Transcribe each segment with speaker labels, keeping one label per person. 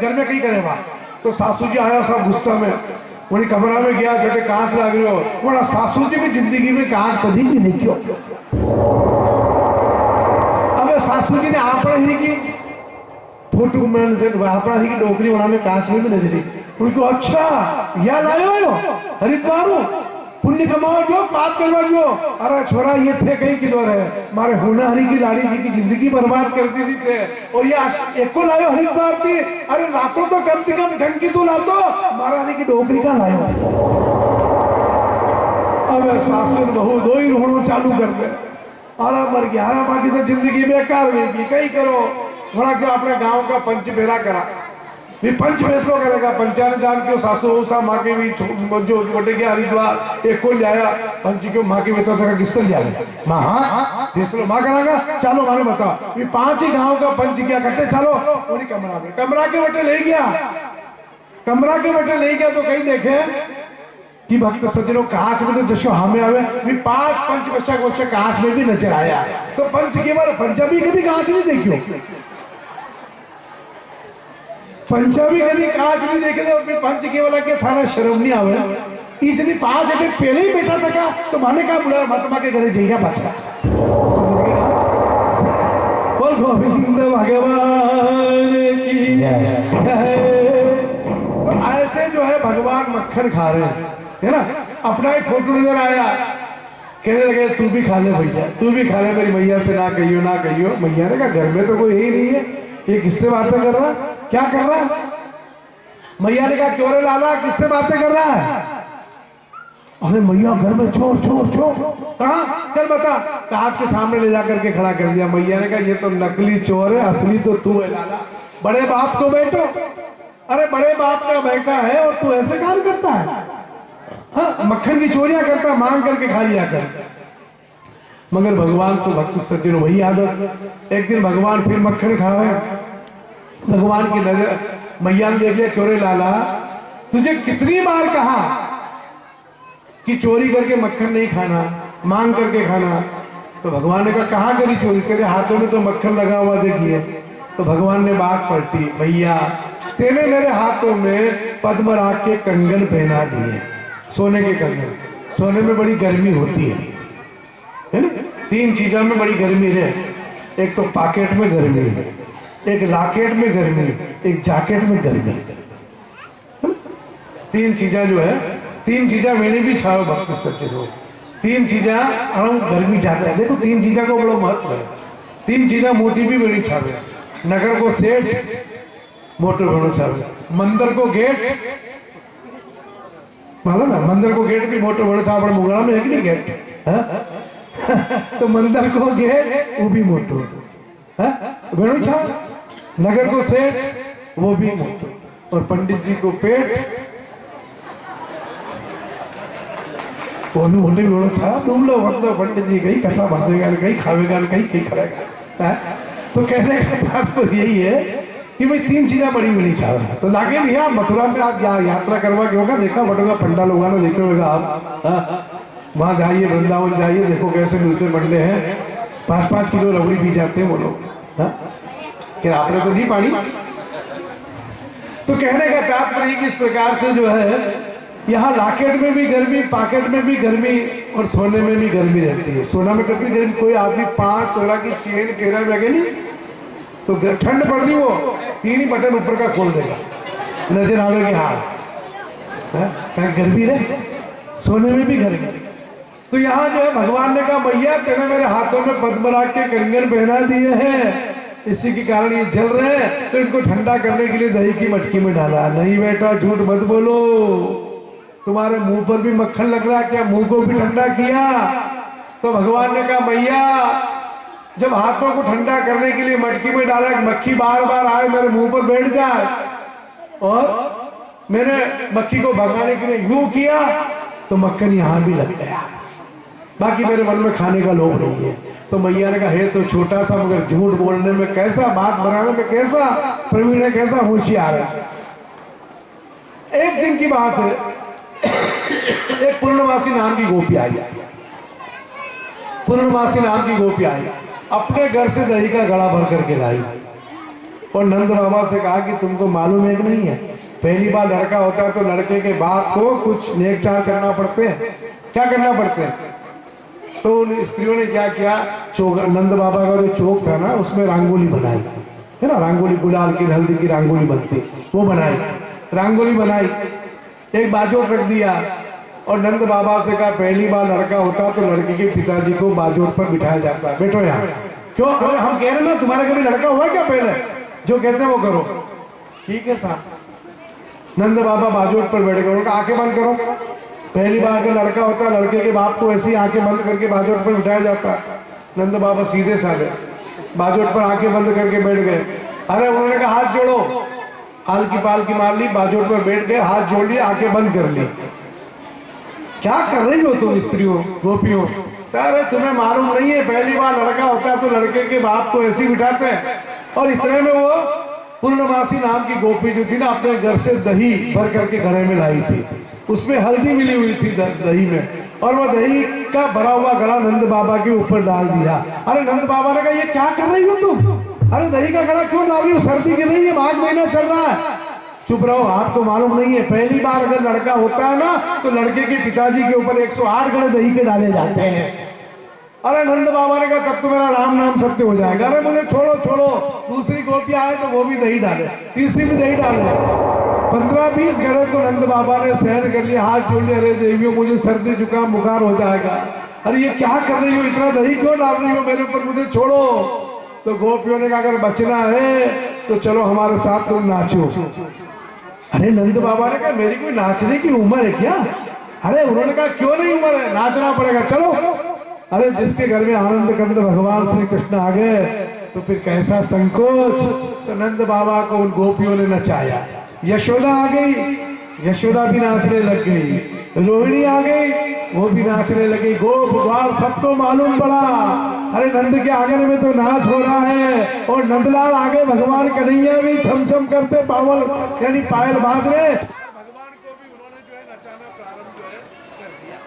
Speaker 1: घर में कहीं करेगा। तो सासू जी आया सब गुस्सा में, उन्हें कमरा में गया, जटे कांच लग रही हो बोला सासू जी की जिंदगी में कांच कभी भी नहीं क्यों। अब सासू जी ने आपड़ा ही की फोटो में आपड़ा ही की डोकरी बनाने कांच में भी नजरी। उनको अच्छा या लाए हो हरिद्वार पुण्य कमाओ जो पाप करवा जो। अरे छोरा ये थे कहीं किधर है, मारे होना हरी की लाड़ी जी की जिंदगी बर्बाद कर दी थी थे और ये एक को लायो हरिद्वार थी। अरे लातो तो कम से कम ढंग की तो लातो, मारा हरी की डोकरी का लायो। अब सासुर बहू दो ही रोना चालू कर दे, अरे मर गया, अरे बाकी तो जिंदगी बेकार होगी कहीं करो। थोड़ा क्यों अपने गांव का पंच बेरा करा, पंच फैसलो करेगा। पंचायत जान के सासू सा माँ के भी जो बोटे गया हरिद्वार एक को लाया पंच के माँ के बता था किससे लिया माँ। हाँ फैसलो माँ करागा, चलो माने बता ये 5 ही गांव का पंच क्या करते, चलो उन्हीं कमरा के बटे ले गया। कमरा के बटे ले गया तो कहीं देखे कि भक्त सज्जनों कांच में तो जशो हमें आवे 5 पंच बच्चा को कांच में भी नजर आया। तो पंच के बार पंजाबी कभी कांच नहीं देखियो, पंजाबी कभी कांच नहीं देखे तो अपने पंच के वाला के थाना शर्म नहीं आवे। इतनी 5 अटे पहले ही बेटा था तो माने का बुला महात्मा के घरे जाइएगा पाछा। बोल गोविंद भगवान की जय। तो ऐसे जो है भगवान मक्खन खा रहे है ना। अपना ही फोटो नजर आया, कहने लगे तू भी खा ले भैया, तू भी खा ले, मेरी मैया से ना कहियो ना कहियो। मैया ने कहा घर में तो कोई ही नहीं है, ये किससे बातें कर रहा, क्या कर रहा है। मैया ने कहा क्यों रे लाला किससे बातें कर रहा है। अरे मैया घर में चोर चोर चोर, कहा चल बता। कांच के सामने ले जाकर के खड़ा कर दिया। मैया ने कहा ये तो नकली चोर है, असली तो तू है लाला, बड़े बाप को बेटो। अरे बड़े बाप का बेटा है और तू ऐसे काम करता है। हाँ, मक्खन की चोरियां करता, मांग करके खा लिया कर। मगर भगवान तो भक्त सज्जन वही आदत। एक दिन भगवान फिर मक्खन खा रहे, भगवान की नजर मैया ने देख लिया, क्यों रे लाला तुझे कितनी बार कहा कि चोरी करके मक्खन नहीं खाना, मांग करके खाना। तो भगवान ने कहा कहाँ करी चोरी, तेरे हाथों में तो मक्खन लगा हुआ देखिए। तो भगवान ने बात पलटी, भैया तेरे मेरे हाथों में पद्मराग के कंगन पहना दिए, सोने के कंगन। सोने में बड़ी गर्मी होती है ना। 3 चीजों में बड़ी गर्मी है, एक तो पॉकेट में गर्मी है, एक लॉकेट में गर्मी, एक जैकेट में गर्मी। 3 चीजें जो है, 3 चीजें मैंने भी छाओ भक्त सच्चे हो। 3 चीजें हम गर्मी ज्यादा है। देखो 3 चीजें को बड़ा महत्व है। 3 चीजें मोटी भी बड़ी छावे, नगर को सेठ मोटर बनो छावे, मंदिर को गेट मालूम है, मंदिर को गेट भी मोटर बनो छावे। मुगला में है कि नहीं गेट तो मंदिर को गेट वो भी मोटो बनो छावे, नगर को सेठ वो भी मोटो, और पंडित जी को पेट वो भी मोटे बनो छावा। तुम लोग मतलब पंडित जी कहीं कथा बांधेगा, कहीं खावेगा, कहीं करेगा। तो कहने का तात्पर्य यही है कि भाई 3 चीजें बड़ी मिली चाह। तो लागे भैया मथुरा में आप यात्रा करवा के होगा, देखा बटोगा पंडा लोगों ने देखे होगा आप। वहां जाइए, वृंदावन जाइए, देखो कैसे मिलते बंडे हैं, 5-5 किलो रबड़ी पी जाते हैं वो लोग। फिर आपने तो नहीं पानी। तो कहने का तात्पर्य कि इस प्रकार से जो है यहाँ लॉकेट में भी गर्मी, पॉकेट में भी गर्मी और सोने में भी गर्मी रहती है। सोना में कितनी गर्मी, कोई आदमी 5 तोला की चेन केरा लगे नहीं तो ठंड पड़ रही, वो 3 ही बटन ऊपर का खोल देगा, नजर आवे कि हाँ गर्मी रहे, सोने में भी गर्मी। तो यहाँ जो है भगवान ने कहा भैया तेने मेरे हाथों में पद्मराग के कंगन पहना दिए हैं, इसी के कारण ये जल रहे हैं, तो इनको ठंडा करने के लिए दही की मटकी में डाला। नहीं बेटा झूठ मत बोलो, तुम्हारे मुंह पर भी मक्खन लग रहा, क्या मुंह को भी ठंडा किया। तो भगवान ने कहा भैया जब हाथों को ठंडा करने के लिए मटकी में डाला, मक्खी बार बार आए मेरे मुंह पर बैठ जाए, और मैंने मक्खी को भगाने के लिए यूं किया तो मक्खन यहां भी लग गया। बाकी मेरे मन में खाने का लोभ नहीं है। तो मैया ने कहा हे तो छोटा सा मगर झूठ बोलने में कैसा, बात बनाने में कैसा प्रवीण है, कैसा होशियार है। एक दिन की बात है, एक पूर्णवासी नाम की गोपी आई, पूर्णवासी नाम की गोपी आई, अपने घर से दही का गड़ा भर करके लाई और नंद बाबा से कहा कि तुमको मालूम है कि नहीं है, पहली बार लड़का होता है तो लड़के के बाप को कुछ नेक चार करना पड़ते हैं, क्या करना पड़ते हैं। तो उन स्त्रियों ने क्या किया, नंद बाबा का जो चौक था ना उसमें रंगोली बनाई है ना, रंगोली गुलाल की हल्दी की रंगोली बनती, वो बनाई, रंगोली बनाई, एक बाजोट रख दिया और नंद बाबा से कहा पहली बार लड़का होता तो लड़के के पिताजी को बाजोट पर बिठाया जाता है, बैठो यहाँ। क्यों, अरे हम कह रहे ना तुम्हारे कभी लड़का हुआ क्या, पहले जो कहते हैं वो करो, ठीक है साहब। नंद बाबा बाजोट पर बैठ गए, उनका आंखें बंद करो। पहली बार अगर लड़का होता लड़के के बाप को ऐसी आंखें बंद करके बाजोट पर बिठाया जाता। नंद बाबा सीधे साधे बाजोट पर आंखें बंद करके बैठ गए। अरे उन्होंने कहा हाथ जोड़ो, आल की पाल की मार ली, बाजोट पर बैठ गए, हाथ जोड़ लिए, आंखें बंद कर ली। क्या कर रही हो तुम स्त्रियों, गोपियों? अरे तुम्हें मालूम नहीं है, पहली बार लड़का होता है तो लड़के के बाप को ऐसी बिठाते हैं। और इतने में वो पूर्णमासी नाम की गोपी जो थी ना, अपने घर से दही भर करके घड़े में लाई थी, उसमें हल्दी मिली हुई थी दही में, और वो दही का भरा हुआ घड़ा नंद बाबा के ऊपर डाल दिया। अरे नंद बाबा ने कहा ये क्या कर रही हो तुम, अरे दही का घड़ा क्यों डाल रही हो, सर्दी गिर रही है, माघ महीना चल रहा है। चुप रहो, आपको मालूम नहीं है, पहली बार अगर लड़का होता है ना तो लड़के के पिताजी के ऊपर 108 घड़े दही के डाले जाते हैं। अरे नंद बाबा ने कहा तब तो मेरा राम नाम सत्य हो जाएगा। अरे मुझे छोड़ो छोड़ो, दूसरी गोपी आए तो वो भी दही डाले, तीसरी भी दही डाले, 15-20 घड़े तो नंद बाबा ने सहन कर लिया, हाथ जोड़ लिया, अरे देवियों मुझे सर्दी जुकाम बुखार हो जाएगा। अरे ये क्या कर रही हो, इतना दही क्यों डाल रही हो मेरे ऊपर, मुझे छोड़ो। तो गोपियों ने कहा अगर बचना है तो चलो हमारे साथ तुम नाचो। अरे नंद बाबा ने कहा मेरी कोई नाचने की उम्र है क्या? अरे उन्होंने कहा क्यों नहीं उम्र है, नाचना पड़ेगा, चलो। अरे जिसके घर में आनंद कंद भगवान श्री कृष्ण आ गए तो फिर कैसा संकोच। तो नंद बाबा को उन गोपियों ने नचाया। यशोदा आ गई, यशोदा भी नाचने लग गई, रोहिणी आ गई, वो भी नाचने लगी, गोप ग्वाल सबको मालूम पड़ा अरे नंद के आंगन में तो नाच हो रहा है। और नंदलाल आगे भगवान कन्हैया भी छम छम करते पावल यानी पायल बाज रहे, भगवान को भी उन्होंने जो है नचाना प्रारंभ जो है कर दिया।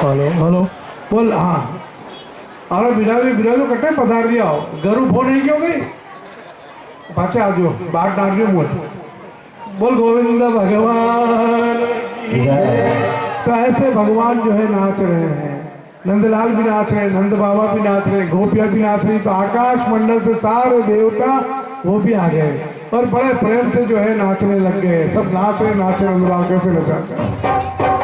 Speaker 1: हेलो हेलो बोल, हाँ अरे बिराजो कट्टे पधार दिया हो, गरु फोन नहीं क्यों गई पाचे आ जाओ, बात डाल रही हूँ, बोल गोविंद भगवान। तो ऐसे भगवान जो है नाच रहे हैं, नंदलाल भी नाच रहे हैं, नंद बाबा भी नाच रहे हैं, गोपियां भी नाच रही। तो आकाश मंडल से सारे देवता वो भी आ गए और बड़े प्रेम से जो है नाचने लग गए, सब नाच रहे नंदलाल कैसे नचाते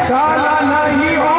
Speaker 1: शाला नहीं हो